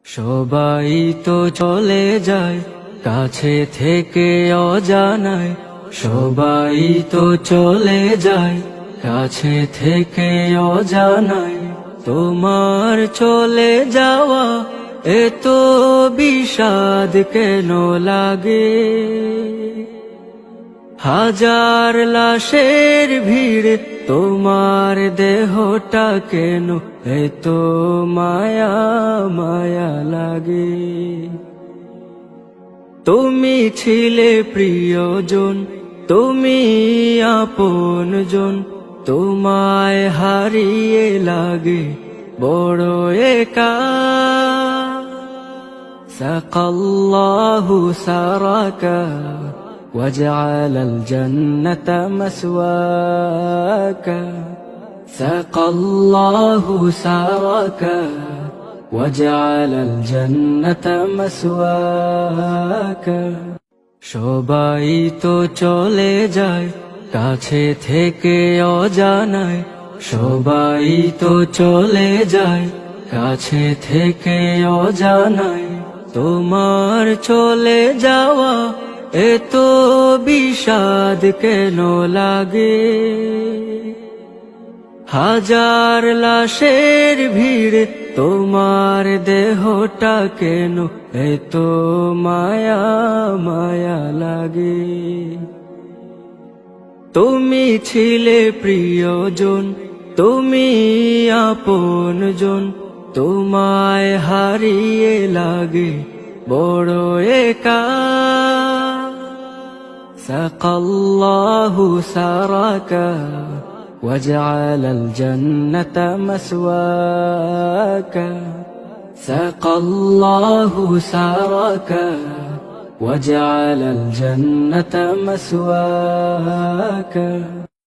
সবাই তো চলে যায় কাছে থেকে অজানায়, সবাই তো চলে যায় কাছে থেকে অজানায়। তোমার চলে যাওয়া এত বিষাদ কেন লাগে? হাজার লাশের ভিড় তোমার দেহটা কেন এত মায়া মায়া লাগে? তুমি ছিলে প্রিয়জন, তুমি আপনজন, তোমায় হারিয়ে লাগে বড় একা। সাকাল্লাহু সারাকা وجعل الجنة مسواك، سقى الله سارك وجعل الجنة مسواك। সবাই তো চলে যায় কাছে থেকে অজানায়, সবাই তো চলে যায় কাছে থেকে অজানায়। তোমার চলে যাওয়া এত বিষাদ কেন লাগে? হাজার লাশের ভিড় তোমার দেহটা কেন এত মায়া মায়া লাগে? তুমি ছিলে প্রিয়জন, তুমি আপনজন, তোমায় হারিয়ে লাগে বড় একা। سقى الله سارك وجعل الجنة مسواك، سقى الله سارك وجعل الجنة مسواك।